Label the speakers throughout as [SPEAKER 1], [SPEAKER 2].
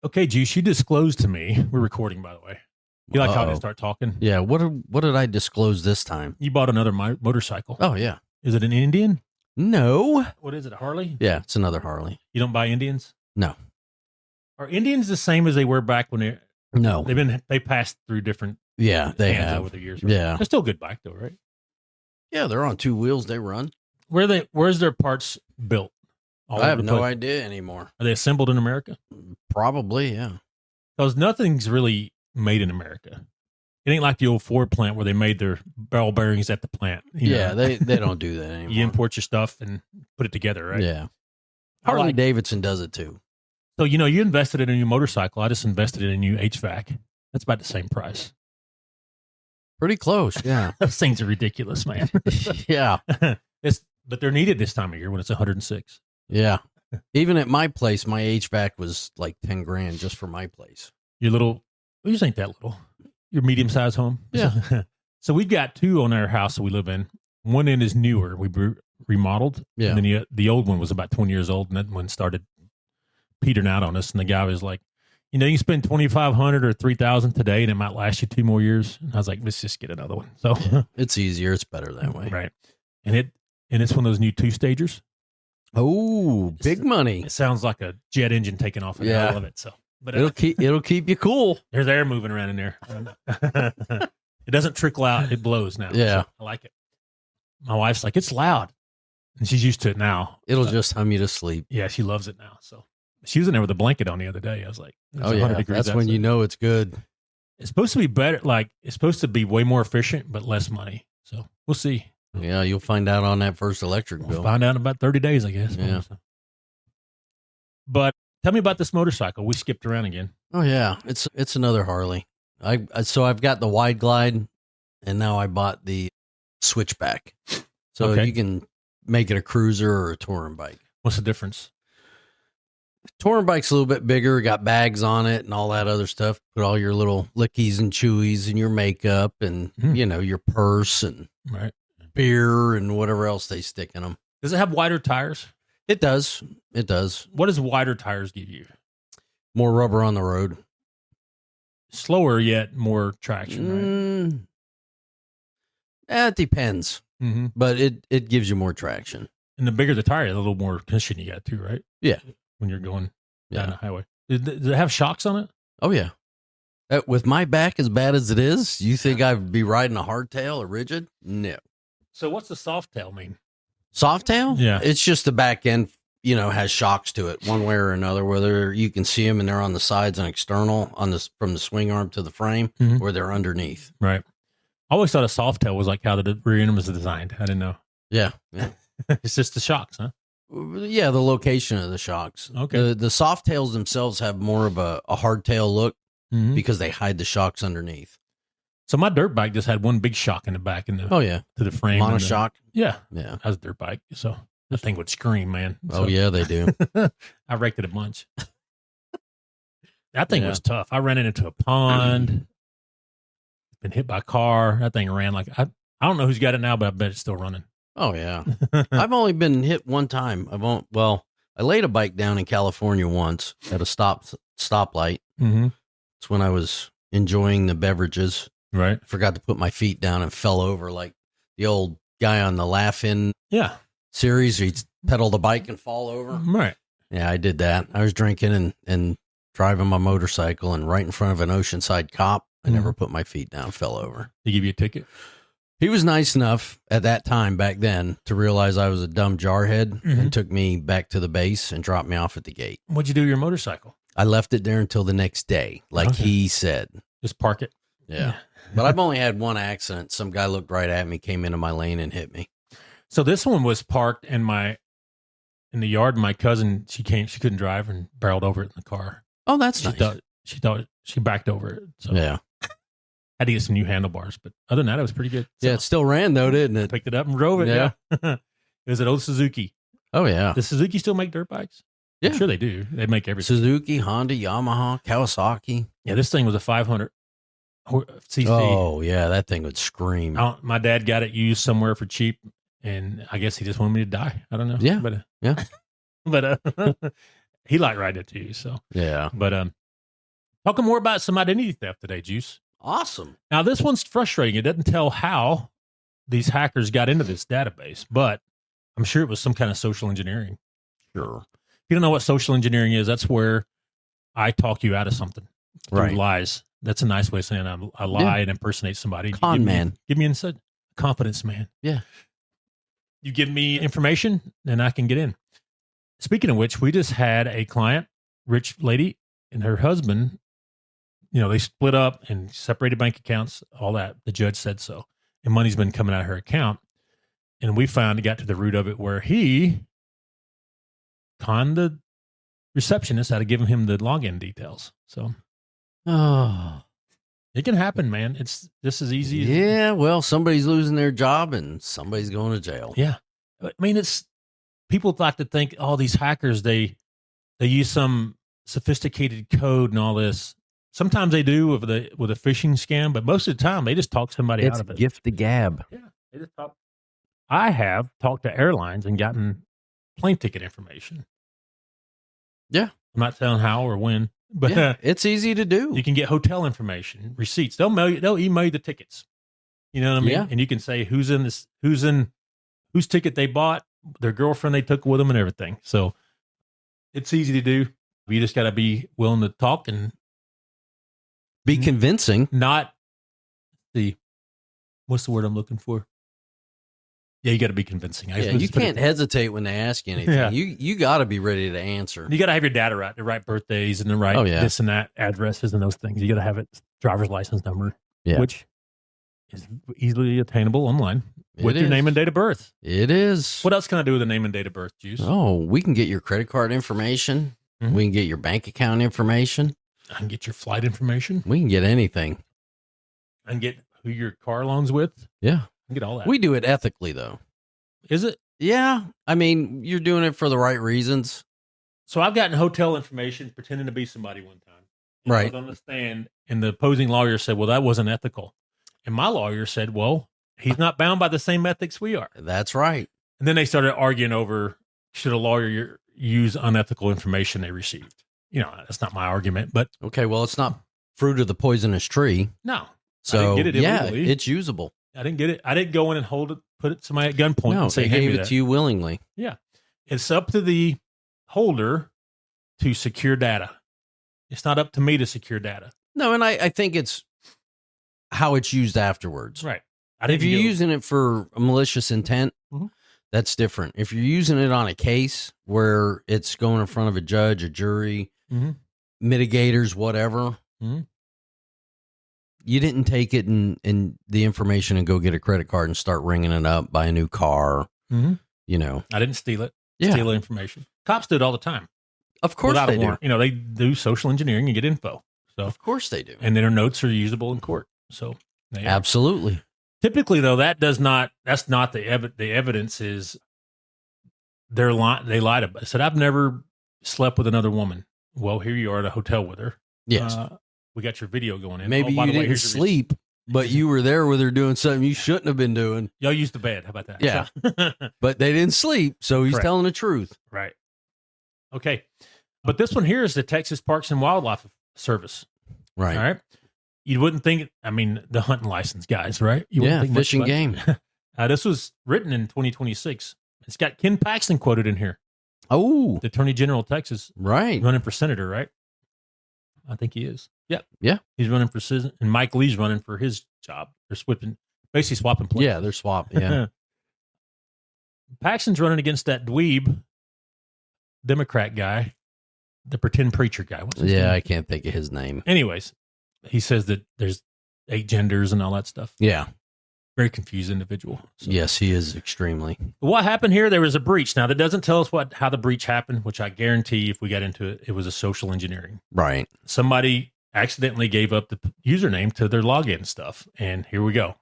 [SPEAKER 1] Okay, Juice, you disclosed to me. We're recording, by the way. You like how I start talking?
[SPEAKER 2] Yeah. What did I disclose this time?
[SPEAKER 1] You bought another motorcycle.
[SPEAKER 2] Oh, yeah.
[SPEAKER 1] Is it an Indian?
[SPEAKER 2] No.
[SPEAKER 1] What is it, a Harley?
[SPEAKER 2] Yeah, it's another Harley.
[SPEAKER 1] You don't buy Indians?
[SPEAKER 2] No.
[SPEAKER 1] Are Indians the same as they were back when
[SPEAKER 2] No.
[SPEAKER 1] they passed through different
[SPEAKER 2] Yeah, they
[SPEAKER 1] hands
[SPEAKER 2] have.
[SPEAKER 1] over the years? Right?
[SPEAKER 2] Yeah.
[SPEAKER 1] They're still a good bike, though, right?
[SPEAKER 2] Yeah, they're on two wheels. They run.
[SPEAKER 1] Where's their parts built?
[SPEAKER 2] I have no idea anymore.
[SPEAKER 1] Are they assembled in America?
[SPEAKER 2] Probably, yeah.
[SPEAKER 1] Because nothing's really made in America. It ain't like the old Ford plant where they made their ball bearings at the plant.
[SPEAKER 2] Yeah, they don't do that anymore.
[SPEAKER 1] You import your stuff and put it together, right?
[SPEAKER 2] Yeah. Harley Davidson does it too.
[SPEAKER 1] So, you invested in a new motorcycle. I just invested in a new HVAC. That's about the same price.
[SPEAKER 2] Pretty close, yeah.
[SPEAKER 1] Those things are ridiculous, man.
[SPEAKER 2] Yeah.
[SPEAKER 1] But they're needed this time of year when it's 106.
[SPEAKER 2] Yeah. Even at my place, my HVAC was like 10 grand just for my place.
[SPEAKER 1] Your little, well, you ain't that little. Your medium-sized home.
[SPEAKER 2] Yeah.
[SPEAKER 1] So we've got two on our house that we live in. One end is newer. We remodeled.
[SPEAKER 2] Yeah.
[SPEAKER 1] And then the old one was about 20 years old, and that one started petering out on us. And the guy was like, you can spend $2,500 or $3,000 today, and it might last you 2 more years. And I was like, let's just get another one. So
[SPEAKER 2] it's easier. It's better that way.
[SPEAKER 1] Right. And it's one of those new 2-stagers.
[SPEAKER 2] Oh, big money.
[SPEAKER 1] It sounds like a jet engine taking off. I love it. So, but
[SPEAKER 2] it'll keep you cool.
[SPEAKER 1] There's air moving around in there. It doesn't trickle out. It blows now.
[SPEAKER 2] Yeah.
[SPEAKER 1] So I like it. My wife's like, it's loud. And she's used to it now.
[SPEAKER 2] It'll just hum you to sleep.
[SPEAKER 1] Yeah, she loves it now. So she was in there with a blanket on the other day. I was like,
[SPEAKER 2] oh, yeah. That's when you know it's good.
[SPEAKER 1] It's supposed to be better. Like, it's supposed to be way more efficient, but less money. So we'll see.
[SPEAKER 2] Yeah, you'll find out on that first electric bill.
[SPEAKER 1] Find out in about 30 days, I guess.
[SPEAKER 2] Yeah.
[SPEAKER 1] But tell me about this motorcycle. We skipped around again.
[SPEAKER 2] Oh, yeah. It's another Harley. So I've got the wide glide, and now I bought the switchback. So you can make it a cruiser or a touring bike.
[SPEAKER 1] What's the difference?
[SPEAKER 2] Touring bike's a little bit bigger, got bags on it and all that other stuff. Put all your little lickies and chewies and your makeup and, your purse and beer and whatever else they stick in them.
[SPEAKER 1] Does it have wider tires?
[SPEAKER 2] It does. It does.
[SPEAKER 1] What does wider tires give you?
[SPEAKER 2] More rubber on the road.
[SPEAKER 1] Slower yet more traction, right?
[SPEAKER 2] It depends.
[SPEAKER 1] Mm-hmm.
[SPEAKER 2] But it gives you more traction.
[SPEAKER 1] And the bigger the tire, the little more cushion you got too, right?
[SPEAKER 2] Yeah.
[SPEAKER 1] When you're going down the highway. Does it have shocks on it?
[SPEAKER 2] Oh, yeah. With my back as bad as it is, you think I'd be riding a hardtail or rigid? No.
[SPEAKER 1] So what's the soft tail mean?
[SPEAKER 2] Soft tail?
[SPEAKER 1] Yeah.
[SPEAKER 2] It's just the back end, has shocks to it one way or another, whether you can see them and they're on the sides and external from the swing arm to the frame, or they're underneath.
[SPEAKER 1] Right. I always thought a soft tail was like how the rear end was designed. I didn't know.
[SPEAKER 2] Yeah.
[SPEAKER 1] It's just the shocks, huh?
[SPEAKER 2] Yeah, the location of the shocks.
[SPEAKER 1] Okay.
[SPEAKER 2] The soft tails themselves have more of a hardtail look because they hide the shocks underneath.
[SPEAKER 1] So my dirt bike just had one big shock in the back to the frame.
[SPEAKER 2] Monoshock?
[SPEAKER 1] Yeah.
[SPEAKER 2] Yeah.
[SPEAKER 1] That was a dirt bike. So that thing would scream, man. So,
[SPEAKER 2] oh, yeah, they do.
[SPEAKER 1] I wrecked it a bunch. That thing was tough. I ran it into a pond. Been hit by a car. That thing ran like, I don't know who's got it now, but I bet it's still running.
[SPEAKER 2] Oh, yeah. I've only been hit one time. I laid a bike down in California once at a stoplight.
[SPEAKER 1] Mm-hmm.
[SPEAKER 2] It's when I was enjoying the beverages.
[SPEAKER 1] Right.
[SPEAKER 2] Forgot to put my feet down and fell over like the old guy on the Laugh-In series. He'd pedal the bike and fall over.
[SPEAKER 1] Right.
[SPEAKER 2] Yeah, I did that. I was drinking and driving my motorcycle, and right in front of an Oceanside cop, I never put my feet down, fell over.
[SPEAKER 1] They give you a ticket?
[SPEAKER 2] He was nice enough at that time back then to realize I was a dumb jarhead and took me back to the base and dropped me off at the gate.
[SPEAKER 1] What'd you do with your motorcycle?
[SPEAKER 2] I left it there until the next day, like he said. Just
[SPEAKER 1] park it?
[SPEAKER 2] Yeah. But I've only had one accident. Some guy looked right at me, came into my lane and hit me.
[SPEAKER 1] So this one was parked in the yard. My cousin, she couldn't drive and barreled over it in the car.
[SPEAKER 2] Oh, that's nice.
[SPEAKER 1] She backed over it. So.
[SPEAKER 2] Yeah.
[SPEAKER 1] Had to get some new handlebars, but other than that, it was pretty good. So
[SPEAKER 2] yeah, it still ran though, didn't it?
[SPEAKER 1] Picked it up and drove it. Yeah. It was an old Suzuki.
[SPEAKER 2] Oh, yeah.
[SPEAKER 1] Does Suzuki still make dirt bikes?
[SPEAKER 2] Yeah.
[SPEAKER 1] I'm sure they do. They make everything.
[SPEAKER 2] Suzuki, Honda, Yamaha, Kawasaki.
[SPEAKER 1] Yeah, this thing was a 500 cc.
[SPEAKER 2] Oh, yeah, that thing would scream.
[SPEAKER 1] My dad got it used somewhere for cheap, and I guess he just wanted me to die. I don't know.
[SPEAKER 2] Yeah.
[SPEAKER 1] But,
[SPEAKER 2] yeah.
[SPEAKER 1] But he liked riding it too. So,
[SPEAKER 2] yeah.
[SPEAKER 1] But Talking more about some identity theft today, Juice.
[SPEAKER 2] Awesome.
[SPEAKER 1] Now, this one's frustrating. It doesn't tell how these hackers got into this database, but I'm sure it was some kind of social engineering.
[SPEAKER 2] Sure.
[SPEAKER 1] If you don't know what social engineering is, that's where I talk you out of something through
[SPEAKER 2] Right.
[SPEAKER 1] lies. That's a nice way of saying I lie and impersonate somebody.
[SPEAKER 2] Con man.
[SPEAKER 1] Give me insight. Confidence man.
[SPEAKER 2] Yeah.
[SPEAKER 1] You give me information, and I can get in. Speaking of which, we just had a client, rich lady, and her husband. They split up and separated bank accounts, all that. The judge said so. And money's been coming out of her account. And we got to the root of it where he conned the receptionist out of giving him the login details. So, it can happen, man. It's just as easy.
[SPEAKER 2] Yeah, well, somebody's losing their job and somebody's going to jail.
[SPEAKER 1] Yeah. I mean, it's people like to think, these hackers, they use some sophisticated code and all this. Sometimes they do with a phishing scam, but most of the time they just talk somebody out of it.
[SPEAKER 2] It's gift the gab.
[SPEAKER 1] Yeah, they just talk. I have talked to airlines and gotten plane ticket information.
[SPEAKER 2] Yeah,
[SPEAKER 1] I'm not telling how or when, but
[SPEAKER 2] it's easy to do.
[SPEAKER 1] You can get hotel information, receipts. They'll email you the tickets. You know what I mean?
[SPEAKER 2] Yeah.
[SPEAKER 1] And you can say whose ticket they bought, their girlfriend they took with them, and everything. So it's easy to do. You just got to be willing to talk and
[SPEAKER 2] be convincing.
[SPEAKER 1] Not what's the word I'm looking for? Yeah, you got to be convincing.
[SPEAKER 2] You can't hesitate when they ask you anything. Yeah. You got to be ready to answer.
[SPEAKER 1] You got to have your data right, the right birthdays and the right this and that addresses and those things. You got to have it, driver's license number, which is easily attainable online with your name and date of birth.
[SPEAKER 2] It is.
[SPEAKER 1] What else can I do with the name and date of birth, Juice?
[SPEAKER 2] Oh, we can get your credit card information. Mm-hmm. We can get your bank account information.
[SPEAKER 1] I can get your flight information.
[SPEAKER 2] We can get anything.
[SPEAKER 1] I can get who your car loan's with.
[SPEAKER 2] Yeah.
[SPEAKER 1] I can get all that.
[SPEAKER 2] We do it ethically, though.
[SPEAKER 1] Is it?
[SPEAKER 2] Yeah. I mean, you're doing it for the right reasons.
[SPEAKER 1] So I've gotten hotel information pretending to be somebody one time.
[SPEAKER 2] Right.
[SPEAKER 1] I was on the stand, and the opposing lawyer said, well, that wasn't ethical. And my lawyer said, well, he's not bound by the same ethics we are.
[SPEAKER 2] That's right.
[SPEAKER 1] And then they started arguing over, should a lawyer use unethical information they received? That's not my argument, but.
[SPEAKER 2] Okay, well, it's not fruit of the poisonous tree.
[SPEAKER 1] No.
[SPEAKER 2] So,
[SPEAKER 1] I didn't get it illegally.
[SPEAKER 2] It's usable.
[SPEAKER 1] I didn't get it. I didn't go in and put it to somebody at gunpoint and say,
[SPEAKER 2] they gave it to you willingly.
[SPEAKER 1] Yeah. It's up to the holder to secure data. It's not up to me to secure data.
[SPEAKER 2] No, and I think it's how it's used afterwards.
[SPEAKER 1] Right.
[SPEAKER 2] If you're using it for a malicious intent, that's different. If you're using it on a case where it's going in front of a judge, a jury, mitigators, whatever, you didn't take it and the information and go get a credit card and start ringing it up, buy a new car.
[SPEAKER 1] I didn't steal it. Steal the information. Cops do it all the time.
[SPEAKER 2] Of course they do.
[SPEAKER 1] They do social engineering and get info. So
[SPEAKER 2] of course they do.
[SPEAKER 1] And then their notes are usable in court. So
[SPEAKER 2] absolutely.
[SPEAKER 1] Typically, though, that's not the evidence is they lied about it. Said, I've never slept with another woman. Well, here you are at a hotel with her.
[SPEAKER 2] Yes.
[SPEAKER 1] We got your video going in.
[SPEAKER 2] Maybe you didn't sleep, but you were there with her doing something you shouldn't have been doing.
[SPEAKER 1] Y'all used the bed. How about that?
[SPEAKER 2] Yeah. But they didn't sleep, so he's telling the truth.
[SPEAKER 1] Right. Okay. But this one here is the Texas Parks and Wildlife Service.
[SPEAKER 2] Right.
[SPEAKER 1] All right. You wouldn't think, the hunting license guys, right? You wouldn't think
[SPEAKER 2] fishing game.
[SPEAKER 1] This was written in 2026. It's got Ken Paxton quoted in here.
[SPEAKER 2] Oh.
[SPEAKER 1] The Attorney General of Texas.
[SPEAKER 2] Right.
[SPEAKER 1] Running for senator, right? I think he is. Yep.
[SPEAKER 2] Yeah.
[SPEAKER 1] He's running for citizen, and Mike Lee's running for his job. They're basically swapping places.
[SPEAKER 2] Yeah, they're swapping. Yeah.
[SPEAKER 1] Paxton's running against that dweeb Democrat guy, the pretend preacher guy. What's his name?
[SPEAKER 2] I can't think of his name.
[SPEAKER 1] Anyways, he says that there's 8 genders and all that stuff.
[SPEAKER 2] Yeah.
[SPEAKER 1] Very confused individual. So.
[SPEAKER 2] Yes, he is extremely.
[SPEAKER 1] What happened here? There was a breach. Now, that doesn't tell us how the breach happened, which I guarantee if we got into it, it was a social engineering.
[SPEAKER 2] Right.
[SPEAKER 1] Somebody accidentally gave up the username to their login stuff. And here we go.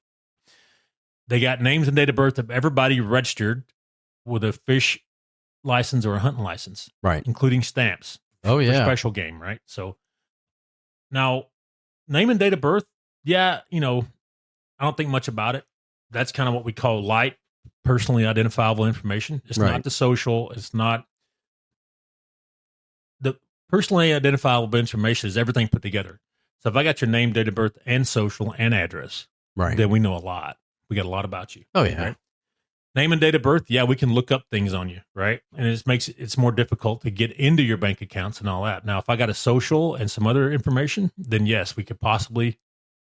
[SPEAKER 1] They got names and date of birth of everybody registered with a fish license or a hunting license.
[SPEAKER 2] Right.
[SPEAKER 1] Including stamps.
[SPEAKER 2] Oh, yeah.
[SPEAKER 1] For special game, right? So now, name and date of birth, I don't think much about it. That's kind of what we call light, personally identifiable information. It's not the social. It's not personally identifiable information is everything put together. So if I got your name, date of birth, and social and address,
[SPEAKER 2] right,
[SPEAKER 1] then we know a lot. We got a lot about you.
[SPEAKER 2] Oh yeah.
[SPEAKER 1] Right? Name and date of birth, yeah, we can look up things on you, right? And it makes it's more difficult to get into your bank accounts and all that. Now, if I got a social and some other information, then yes, we could possibly.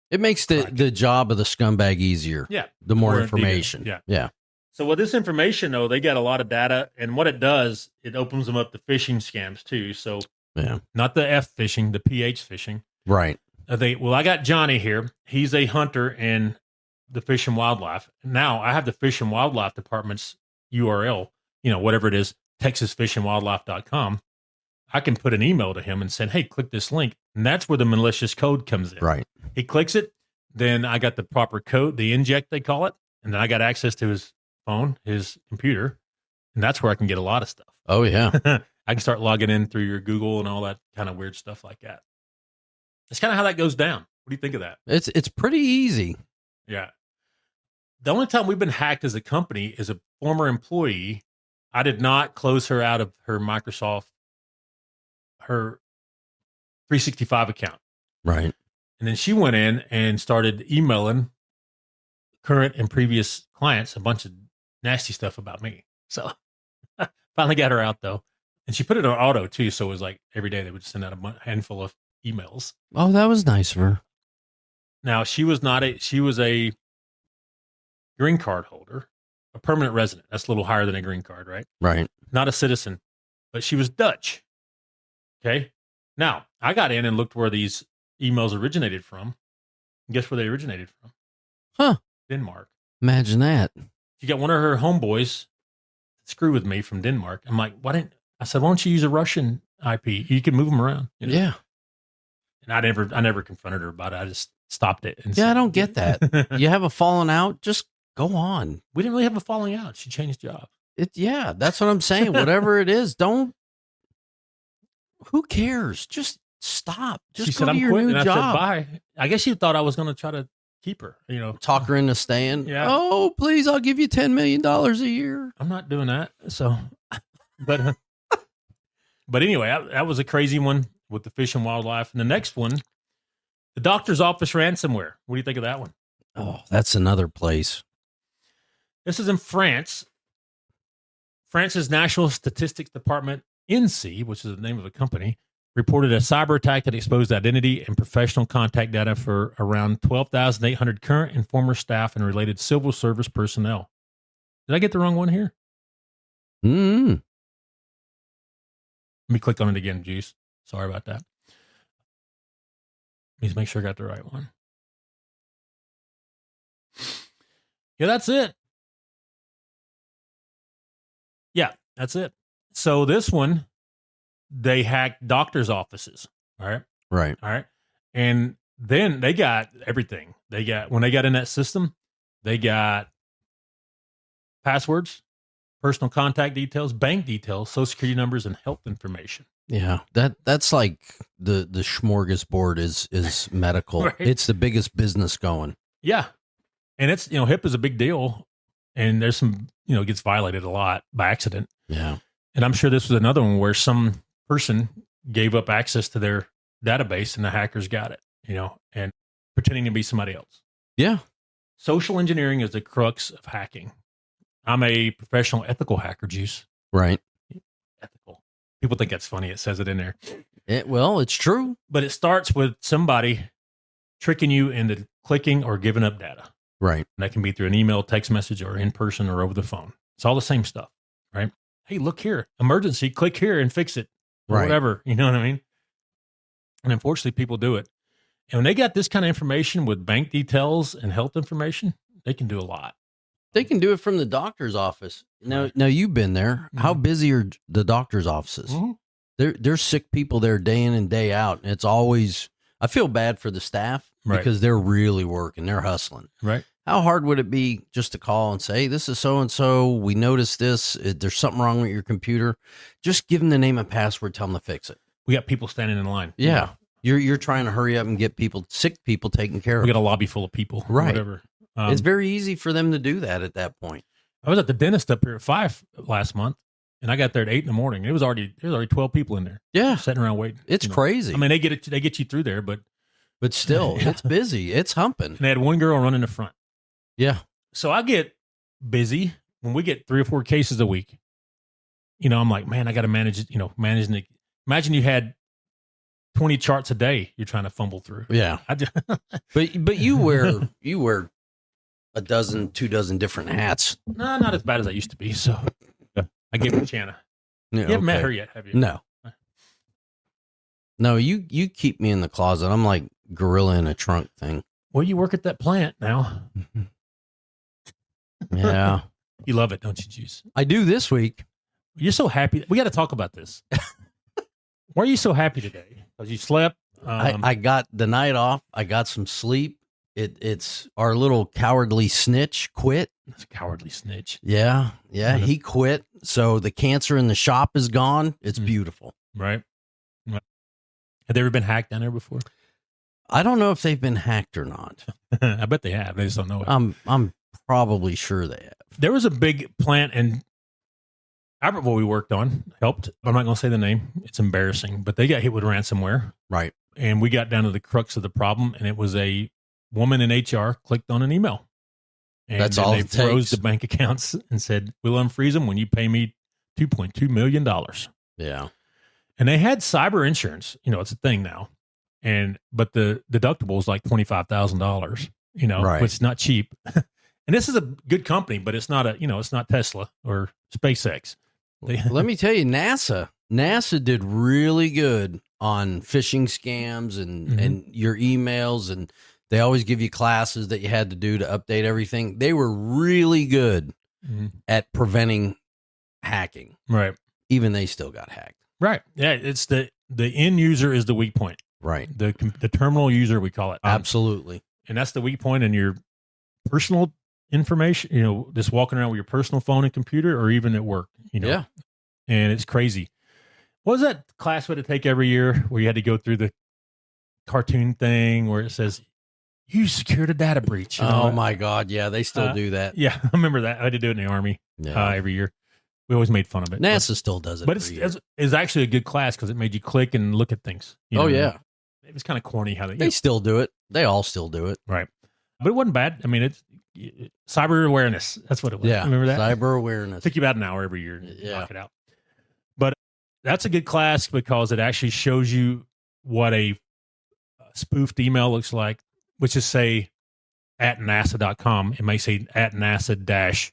[SPEAKER 2] It makes the job of the scumbag easier.
[SPEAKER 1] Yeah.
[SPEAKER 2] The more information.
[SPEAKER 1] Yeah.
[SPEAKER 2] Yeah.
[SPEAKER 1] So with this information, though, they got a lot of data, and what it does, it opens them up to phishing scams too. So
[SPEAKER 2] yeah,
[SPEAKER 1] not the F phishing, the PH phishing.
[SPEAKER 2] Right.
[SPEAKER 1] I got Johnny here. He's a hunter in the Fish and Wildlife. Now I have the Fish and Wildlife Department's URL, whatever it is, texasfishandwildlife.com. I can put an email to him and say, hey, click this link. And that's where the malicious code comes in.
[SPEAKER 2] Right.
[SPEAKER 1] He clicks it. Then I got the proper code, the inject, they call it. And then I got access to his phone, his computer. And that's where I can get a lot of stuff.
[SPEAKER 2] Oh, yeah.
[SPEAKER 1] I can start logging in through your Google and all that kind of weird stuff like that. That's kind of how that goes down. What do you think of that?
[SPEAKER 2] It's pretty easy.
[SPEAKER 1] Yeah. The only time we've been hacked as a company is a former employee. I did not close her out of her Microsoft, her 365 account.
[SPEAKER 2] Right.
[SPEAKER 1] And then she went in and started emailing current and previous clients a bunch of nasty stuff about me. So finally got her out though. And she put it on auto too. So it was like every day they would send out a handful of emails.
[SPEAKER 2] Oh, that was nice of her.
[SPEAKER 1] Now she was a green card holder, a permanent resident. That's a little higher than a green card, right?
[SPEAKER 2] Right.
[SPEAKER 1] Not a citizen, but she was Dutch. Okay. Now I got in and looked where these emails originated from. Guess where they originated from?
[SPEAKER 2] Huh.
[SPEAKER 1] Denmark.
[SPEAKER 2] Imagine that.
[SPEAKER 1] She got one of her homeboys screw with me from Denmark. I'm like, why don't you use a Russian IP? You can move them around.
[SPEAKER 2] Yeah.
[SPEAKER 1] And I never confronted her about it. I just stopped it. And
[SPEAKER 2] I don't get that. You have a falling out, just go on.
[SPEAKER 1] We didn't really have a falling out. She changed jobs.
[SPEAKER 2] Yeah, that's what I'm saying. Whatever it is, who cares? Just stop. Just
[SPEAKER 1] she said, I'm quitting. And I said, bye. I guess she thought I was going to try to keep her,
[SPEAKER 2] talk her into staying.
[SPEAKER 1] Yeah.
[SPEAKER 2] Oh, please, I'll give you $10 million a year.
[SPEAKER 1] I'm not doing that. So, but anyway, that was a crazy one with the Fish and Wildlife. And the next one, the doctor's office ransomware. What do you think of that one?
[SPEAKER 2] Oh, that's another place.
[SPEAKER 1] This is in France. France's National Statistics Department, INSEE, which is the name of the company, reported a cyber attack that exposed identity and professional contact data for around 12,800 current and former staff and related civil service personnel. Did I get the wrong one here?
[SPEAKER 2] Mm-hmm.
[SPEAKER 1] Let me click on it again, Juice. Sorry about that. Let me make sure I got the right one. Yeah, that's it. Yeah, that's it. So this one, they hacked doctors' offices. All right.
[SPEAKER 2] Right.
[SPEAKER 1] All right. And then they got everything. When they got in that system, they got passwords, personal contact details, bank details, social security numbers, and health information.
[SPEAKER 2] Yeah. That's like the smorgasbord is medical.
[SPEAKER 1] Right.
[SPEAKER 2] It's the biggest business going.
[SPEAKER 1] Yeah. And it's, HIP is a big deal. And there's some, it gets violated a lot by accident.
[SPEAKER 2] Yeah.
[SPEAKER 1] And I'm sure this was another one where some person gave up access to their database and the hackers got it, and pretending to be somebody else.
[SPEAKER 2] Yeah.
[SPEAKER 1] Social engineering is the crux of hacking. I'm a professional ethical hacker, Juice.
[SPEAKER 2] Right.
[SPEAKER 1] Ethical. People think that's funny. It says it in there.
[SPEAKER 2] Well, it's true.
[SPEAKER 1] But it starts with somebody tricking you into clicking or giving up data.
[SPEAKER 2] Right.
[SPEAKER 1] And that can be through an email, text message, or in person or over the phone. It's all the same stuff, right? Hey, look here. Emergency, click here and fix it. Or
[SPEAKER 2] right.
[SPEAKER 1] Whatever. You know what I mean? And unfortunately, people do it. And when they got this kind of information with bank details and health information, they can do a lot.
[SPEAKER 2] They can do it from the doctor's office. Now you've been there. Mm-hmm. How busy are the doctor's offices? Mm-hmm. There's sick people there day in and day out. And it's always, I feel bad for the staff because they're really working. They're hustling.
[SPEAKER 1] Right.
[SPEAKER 2] How hard would it be just to call and say, hey, this is so-and-so. We noticed this. There's something wrong with your computer. Just give them the name and password. Tell them to fix it.
[SPEAKER 1] We got people standing in line.
[SPEAKER 2] Yeah. You're trying to hurry up and get sick people taken care of.
[SPEAKER 1] We got a lobby full of people.
[SPEAKER 2] Right.
[SPEAKER 1] Whatever.
[SPEAKER 2] It's very easy for them to do that at that point.
[SPEAKER 1] I was at the dentist up here at 5 last month, And I got there at 8 a.m. There was already 12 people in there.
[SPEAKER 2] Yeah.
[SPEAKER 1] Sitting around waiting.
[SPEAKER 2] It's crazy.
[SPEAKER 1] I mean, they get you through there, but
[SPEAKER 2] still, it's busy. It's humping.
[SPEAKER 1] And they had one girl running the front.
[SPEAKER 2] Yeah.
[SPEAKER 1] So I get busy when we get 3 or 4 cases a week. I'm like, man, I got to manage it, managing it. Imagine you had 20 charts a day you're trying to fumble through.
[SPEAKER 2] Yeah. But you wear a dozen, 2 dozen different hats.
[SPEAKER 1] No, not as bad as I used to be. So I gave her Chana.
[SPEAKER 2] Yeah,
[SPEAKER 1] you haven't met her yet, have you?
[SPEAKER 2] No, you keep me in the closet. I'm like gorilla in a trunk thing.
[SPEAKER 1] Well, you work at that plant now.
[SPEAKER 2] Yeah.
[SPEAKER 1] You love it, don't you, Juice?
[SPEAKER 2] I do this week.
[SPEAKER 1] You're so happy. We got to talk about this. Why are you so happy today? Because you slept.
[SPEAKER 2] I got the night off. I got some sleep. It's our little cowardly snitch quit.
[SPEAKER 1] It's a cowardly snitch.
[SPEAKER 2] Yeah. He quit. So the cancer in the shop is gone. It's beautiful.
[SPEAKER 1] Right. Have they ever been hacked down there before?
[SPEAKER 2] I don't know if they've been hacked or not.
[SPEAKER 1] I bet they have. They just don't know it.
[SPEAKER 2] I'm probably sure they have.
[SPEAKER 1] There was a big plant in Albertville we worked on, helped. I'm not going to say the name. It's embarrassing, but they got hit with ransomware.
[SPEAKER 2] Right.
[SPEAKER 1] And we got down to the crux of the problem, and it was a woman in HR clicked on an email. And
[SPEAKER 2] that's all
[SPEAKER 1] they froze the bank accounts and said, we'll unfreeze them when you pay me $2.2 million.
[SPEAKER 2] Yeah.
[SPEAKER 1] And they had cyber insurance. It's a thing now. But the deductible is like $25,000,
[SPEAKER 2] right.
[SPEAKER 1] Which is not cheap. And this is a good company, but it's not it's not Tesla or SpaceX.
[SPEAKER 2] Let me tell you, NASA did really good on phishing scams and your emails, and they always give you classes that you had to do to update everything. They were really good at preventing hacking.
[SPEAKER 1] Right.
[SPEAKER 2] Even they still got hacked.
[SPEAKER 1] Right. Yeah. It's the end user is the weak point.
[SPEAKER 2] Right.
[SPEAKER 1] The terminal user, we call it.
[SPEAKER 2] Absolutely.
[SPEAKER 1] And that's the weak point in your personal information, just walking around with your personal phone and computer, or even at work,
[SPEAKER 2] Yeah.
[SPEAKER 1] And it's crazy. What was that class we had to take every year where you had to go through the cartoon thing where it says, you secured a data breach?
[SPEAKER 2] Oh my God. Yeah. They still do that.
[SPEAKER 1] Yeah. I remember that. I had to do it in the Army every year. We always made fun of it.
[SPEAKER 2] NASA still does it.
[SPEAKER 1] But it's actually a good class because it made you click and look at things.
[SPEAKER 2] Yeah.
[SPEAKER 1] It was kind of corny how
[SPEAKER 2] they still do it. They all still do it.
[SPEAKER 1] Right. But it wasn't bad. I mean, it's cyber awareness. That's what it was.
[SPEAKER 2] Yeah.
[SPEAKER 1] Remember that?
[SPEAKER 2] Cyber awareness.
[SPEAKER 1] It took you about an hour every year to knock it out. But that's a good class because it actually shows you what a spoofed email looks like, which is say at NASA.com. It may say at NASA-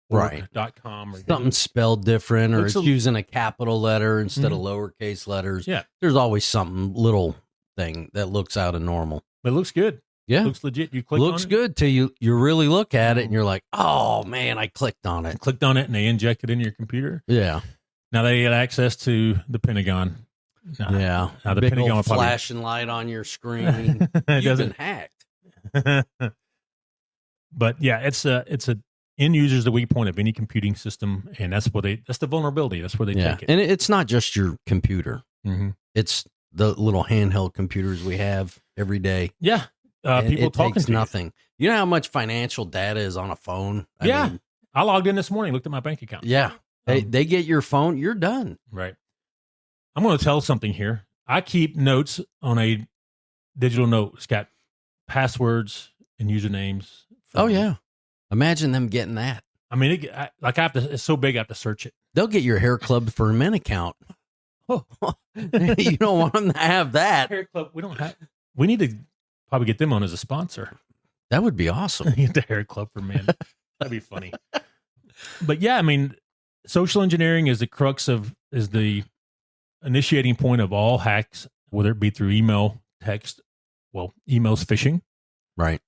[SPEAKER 2] right.
[SPEAKER 1] .com or
[SPEAKER 2] something spelled different, or it's using a capital letter instead of lowercase letters.
[SPEAKER 1] Yeah.
[SPEAKER 2] There's always something little thing that looks out of normal.
[SPEAKER 1] But it looks good.
[SPEAKER 2] Yeah.
[SPEAKER 1] It looks legit. You click
[SPEAKER 2] looks
[SPEAKER 1] on it.
[SPEAKER 2] good till you really look at it and you're like, oh man, I clicked on it.
[SPEAKER 1] Clicked on it and they inject it into your computer.
[SPEAKER 2] Yeah.
[SPEAKER 1] Now they get access to the Pentagon.
[SPEAKER 2] Now
[SPEAKER 1] the
[SPEAKER 2] big
[SPEAKER 1] Pentagon
[SPEAKER 2] old flashing light on your screen. You've been hacked.
[SPEAKER 1] But yeah, it's a end user is the weak point of any computing system, and that's the vulnerability. That's where they take it.
[SPEAKER 2] And it's not just your computer.
[SPEAKER 1] Mm-hmm.
[SPEAKER 2] It's the little handheld computers we have every day.
[SPEAKER 1] Yeah. People talking
[SPEAKER 2] takes
[SPEAKER 1] to
[SPEAKER 2] nothing. You know how much financial data is on a phone? I mean,
[SPEAKER 1] I logged in this morning, looked at my bank account.
[SPEAKER 2] Yeah. They get your phone, you're done.
[SPEAKER 1] Right. I'm going to tell something here. I keep notes on a digital note. It's got passwords and usernames.
[SPEAKER 2] Oh, yeah. Imagine them getting that.
[SPEAKER 1] I mean, it's so big, I have to search it.
[SPEAKER 2] They'll get your Hair Club for Men account. Oh, you don't want them to have that.
[SPEAKER 1] Hair Club, we need to probably get them on as a sponsor.
[SPEAKER 2] That would be awesome.
[SPEAKER 1] The Hair Club for Men. That'd be funny. But yeah, I mean, social engineering is the initiating point of all hacks, whether it be through email, text. Well, email's phishing.
[SPEAKER 2] Right.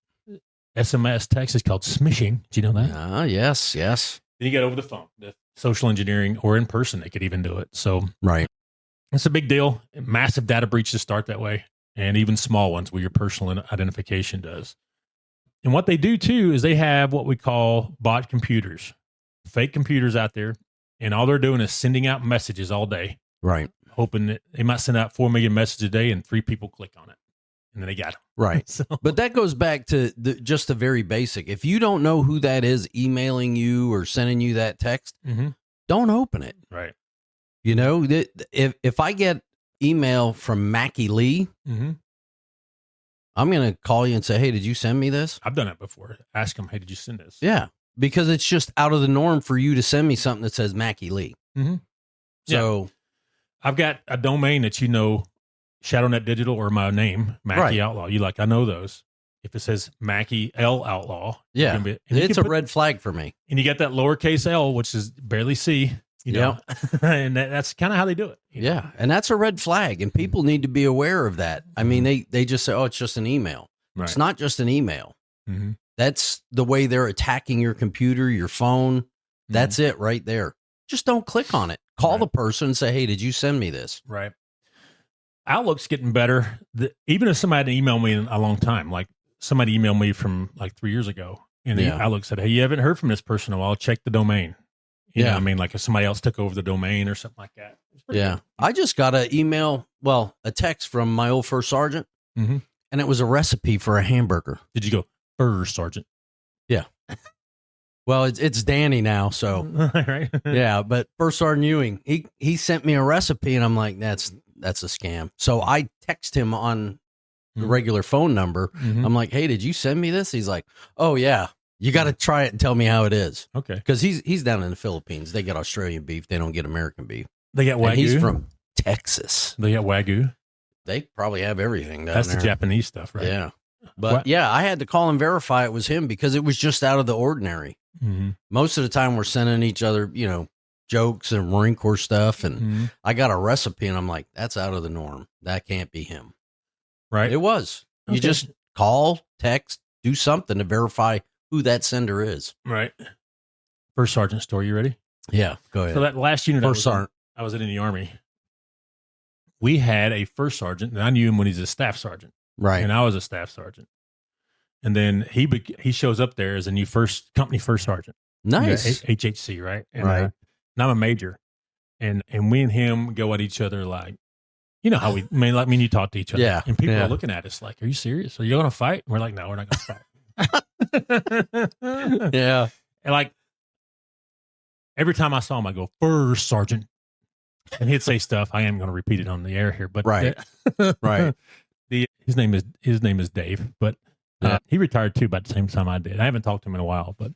[SPEAKER 1] SMS text is called smishing. Do you know that?
[SPEAKER 2] Yes.
[SPEAKER 1] Then you get over the phone, the social engineering, or in person, they could even do it. So
[SPEAKER 2] right.
[SPEAKER 1] It's a big deal. Massive data breaches start that way, and even small ones where your personal identification does. And what they do too is they have what we call bot computers, fake computers out there, and all they're doing is sending out messages all day.
[SPEAKER 2] Right.
[SPEAKER 1] Hoping that they might send out 4 million messages a day and 3 people click on it. And then they got them.
[SPEAKER 2] Right. But that goes back to just the very basic. If you don't know who that is emailing you or sending you that text, don't open it.
[SPEAKER 1] Right.
[SPEAKER 2] You know, if I get email from Mackie Lee, I'm going to call you and say, hey, did you send me this?
[SPEAKER 1] I've done it before. Ask them, hey, did you send this?
[SPEAKER 2] Yeah, because it's just out of the norm for you to send me something that says Mackie Lee. So
[SPEAKER 1] I've got a domain that ShadowNet Digital or my name, Mackie Outlaw. I know those. If it says Mackie L Outlaw,
[SPEAKER 2] it's a red flag for me.
[SPEAKER 1] And you got that lowercase L, which is barely C. You know, and that's kind of how they do it.
[SPEAKER 2] Yeah, and that's a red flag, and people need to be aware of that. I mean, they just say, "Oh, it's just an email." Right. It's not just an email. That's the way they're attacking your computer, your phone. That's it right there. Just don't click on it. Call the person and say, "Hey, did you send me this?"
[SPEAKER 1] Right. Outlook's getting better. Even if somebody emailed me in a long time, like somebody emailed me from like 3 years ago, and Outlook said, "Hey, you haven't heard from this person in a while. Check the domain." You know what I mean? Like if somebody else took over the domain or something like that.
[SPEAKER 2] Yeah. Good. I just got a text from my old first sergeant, and it was a recipe for a hamburger.
[SPEAKER 1] Did you go, first sergeant?
[SPEAKER 2] Yeah. Well, it's Danny now, so.
[SPEAKER 1] Right.
[SPEAKER 2] Yeah, but first sergeant Ewing, he sent me a recipe, and I'm like, that's a scam. So I text him on the regular phone number. I'm like, hey, did you send me this? He's like, oh, yeah. You got to try it and tell me how it is.
[SPEAKER 1] Okay.
[SPEAKER 2] Because he's down in the Philippines. They get Australian beef. They don't get American beef.
[SPEAKER 1] They get Wagyu.
[SPEAKER 2] And he's from Texas.
[SPEAKER 1] They get Wagyu.
[SPEAKER 2] They probably have everything down
[SPEAKER 1] That's
[SPEAKER 2] there.
[SPEAKER 1] The Japanese stuff, right?
[SPEAKER 2] Yeah. But I had to call and verify it was him because it was just out of the ordinary. Most of the time we're sending each other, jokes and Marine Corps stuff. And I got a recipe and I'm like, that's out of the norm. That can't be him.
[SPEAKER 1] Right.
[SPEAKER 2] It was. Okay. You just call, text, do something to verify who that sender is.
[SPEAKER 1] Right. First sergeant story. You ready?
[SPEAKER 2] Yeah, go ahead.
[SPEAKER 1] So that last unit
[SPEAKER 2] first sergeant.
[SPEAKER 1] I was in the Army. We had a first sergeant, and I knew him when he's a staff sergeant.
[SPEAKER 2] Right.
[SPEAKER 1] And I was a staff sergeant. And then he shows up there as a new company first sergeant.
[SPEAKER 2] Nice.
[SPEAKER 1] HHC, right? And,
[SPEAKER 2] right.
[SPEAKER 1] And I'm a major. And we and him go at each other like, how like me and you talk to each other.
[SPEAKER 2] Yeah.
[SPEAKER 1] And people are looking at us like, are you serious? Are you going to fight? And we're like, no, we're not going to fight.
[SPEAKER 2] Yeah.
[SPEAKER 1] And like every time I saw him, I go, first sergeant. And he'd say stuff. I am going to repeat it on the air here, but
[SPEAKER 2] right. Right.
[SPEAKER 1] His name is Dave, but he retired too about the same time I did. I haven't talked to him in a while, but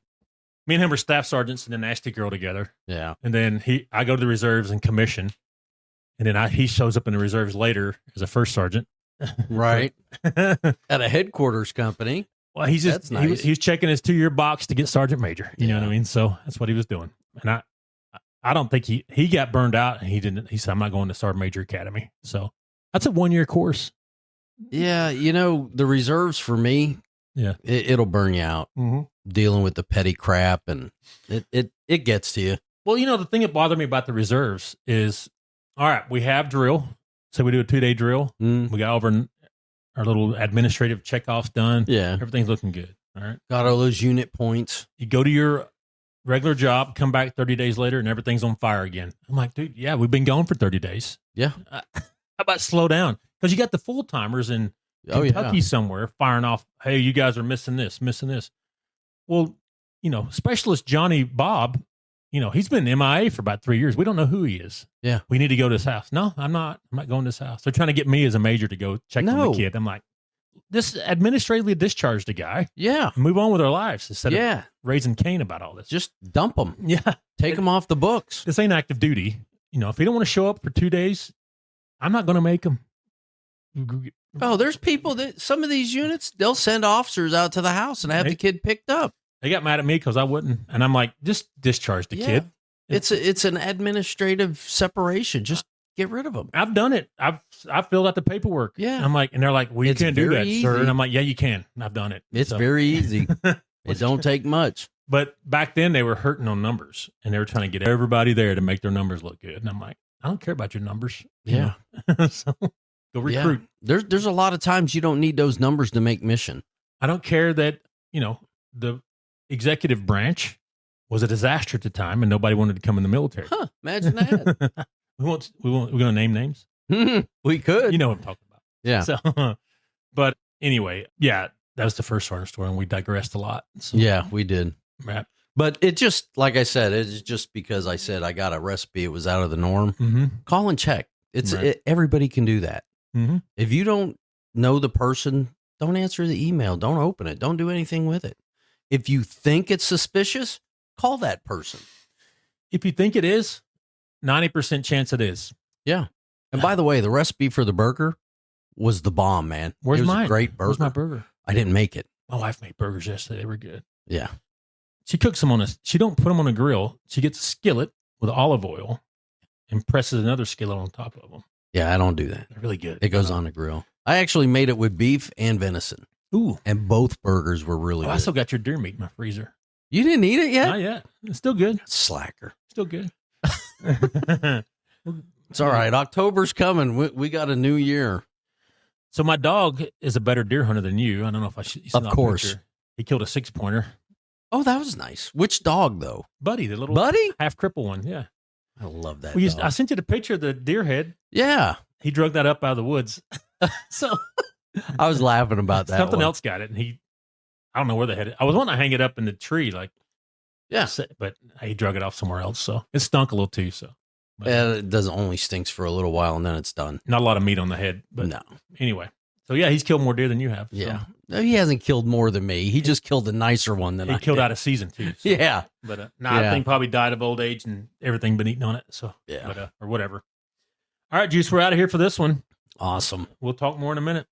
[SPEAKER 1] me and him were staff sergeants in the Nasty Girl together.
[SPEAKER 2] Yeah. And
[SPEAKER 1] then I go to the reserves and commission. And then he shows up in the reserves later as a first sergeant.
[SPEAKER 2] Right. At a headquarters company.
[SPEAKER 1] Well, he's just nice. He was checking his 2-year box to get sergeant major. You know what I mean? So that's what he was doing. And I don't think he got burned out, and he didn't. He said, "I'm not going to sergeant major academy." So that's a 1-year course.
[SPEAKER 2] Yeah, the reserves for me. Yeah, it'll burn you out dealing with the petty crap, and it gets to you.
[SPEAKER 1] Well, the thing that bothered me about the reserves is, all right, we have drill. So we do a 2-day drill. We got over our little administrative checkoffs done.
[SPEAKER 2] Yeah.
[SPEAKER 1] Everything's looking good. All right.
[SPEAKER 2] Got all those unit points.
[SPEAKER 1] You go to your regular job, come back 30 days later, and everything's on fire again. I'm like, dude, yeah, we've been gone for 30 days.
[SPEAKER 2] Yeah.
[SPEAKER 1] How about slow down? Because you got the full-timers in Kentucky somewhere firing off, hey, you guys are missing this. Well, Specialist Johnny Bob, he's been MIA for about 3 years. We don't know who he is.
[SPEAKER 2] Yeah.
[SPEAKER 1] We need to go to his house. No, I'm not going to his house. They're trying to get me as a major to go check on the kid. I'm like, this administratively discharged a guy.
[SPEAKER 2] Yeah.
[SPEAKER 1] Move on with our lives instead of raising Cain about all this.
[SPEAKER 2] Just dump them.
[SPEAKER 1] Yeah.
[SPEAKER 2] Take them off the books.
[SPEAKER 1] This ain't active duty. If you don't want to show up for 2 days, I'm not going to make them.
[SPEAKER 2] Oh, there's people some of these units, they'll send officers out to the house and have the kid picked up.
[SPEAKER 1] They got mad at me because I wouldn't. And I'm like, just discharge the kid.
[SPEAKER 2] It's an administrative separation. Just get rid of them.
[SPEAKER 1] I've done it. I've filled out the paperwork.
[SPEAKER 2] Yeah.
[SPEAKER 1] I'm like, and they're like, well, you can't do that, sir. And I'm like, yeah, you can. I've done it.
[SPEAKER 2] It's very easy. It don't take much.
[SPEAKER 1] But back then they were hurting on numbers and they were trying to get everybody there to make their numbers look good. And I'm like, I don't care about your numbers.
[SPEAKER 2] Yeah.
[SPEAKER 1] So go recruit.
[SPEAKER 2] Yeah. There's a lot of times you don't need those numbers to make mission.
[SPEAKER 1] I don't care that, the executive branch was a disaster at the time and nobody wanted to come in the military.
[SPEAKER 2] Huh, imagine that.
[SPEAKER 1] we're going to name names.
[SPEAKER 2] We could.
[SPEAKER 1] You know what I'm talking about.
[SPEAKER 2] Yeah.
[SPEAKER 1] So, but anyway, that was the first sergeant story and we digressed a lot. So,
[SPEAKER 2] yeah, we did.
[SPEAKER 1] Right.
[SPEAKER 2] But it just, like I said, it's just because I said I got a recipe. It was out of the norm.
[SPEAKER 1] Mm-hmm.
[SPEAKER 2] Call and check. Everybody can do that.
[SPEAKER 1] Mm-hmm.
[SPEAKER 2] If you don't know the person, don't answer the email. Don't open it. Don't do anything with it. If you think it's suspicious, call that person.
[SPEAKER 1] If you think it is, 90% chance it is.
[SPEAKER 2] Yeah. And by the way, the recipe for the burger was the bomb, man.
[SPEAKER 1] Where's
[SPEAKER 2] it was
[SPEAKER 1] mine?
[SPEAKER 2] a great burger.
[SPEAKER 1] Where's my burger?
[SPEAKER 2] I didn't make it.
[SPEAKER 1] My wife made burgers yesterday. They were good.
[SPEAKER 2] Yeah.
[SPEAKER 1] She cooks them she don't put them on a grill. She gets a skillet with olive oil and presses another skillet on top of them.
[SPEAKER 2] Yeah, I don't do that.
[SPEAKER 1] They're really good.
[SPEAKER 2] It goes on a grill. I actually made it with beef and venison.
[SPEAKER 1] Ooh.
[SPEAKER 2] And both burgers were really good.
[SPEAKER 1] I still got your deer meat in my freezer.
[SPEAKER 2] You didn't eat it yet?
[SPEAKER 1] Not yet. It's still good.
[SPEAKER 2] Slacker.
[SPEAKER 1] Still good.
[SPEAKER 2] It's all right. October's coming. We got a new year.
[SPEAKER 1] So my dog is a better deer hunter than you. I don't know if I should.
[SPEAKER 2] Of course.
[SPEAKER 1] He killed a 6-pointer.
[SPEAKER 2] Oh, that was nice. Which dog, though?
[SPEAKER 1] Buddy, the little
[SPEAKER 2] Buddy?
[SPEAKER 1] half cripple one. Yeah.
[SPEAKER 2] I love that
[SPEAKER 1] dog.
[SPEAKER 2] dog.
[SPEAKER 1] I sent you the picture of the deer head.
[SPEAKER 2] Yeah.
[SPEAKER 1] He drug that up out of the woods. So
[SPEAKER 2] I was laughing about that.
[SPEAKER 1] Something else got it. And I don't know where they had it. I was wanting to hang it up in the tree.
[SPEAKER 2] Yeah.
[SPEAKER 1] But he drug it off somewhere else. So it stunk a little too. So.
[SPEAKER 2] It doesn't only stinks for a little while and then it's done.
[SPEAKER 1] Not a lot of meat on the head. But
[SPEAKER 2] no.
[SPEAKER 1] Anyway. So, yeah, he's killed more deer than you have. So.
[SPEAKER 2] Yeah. No, he hasn't killed more than me. He just killed a nicer one than I did.
[SPEAKER 1] He killed out of season, too. So.
[SPEAKER 2] Yeah.
[SPEAKER 1] But, I think probably died of old age and everything been eaten on it. So,
[SPEAKER 2] yeah.
[SPEAKER 1] But, or whatever. All right, Juice, we're out of here for this one.
[SPEAKER 2] Awesome.
[SPEAKER 1] We'll talk more in a minute.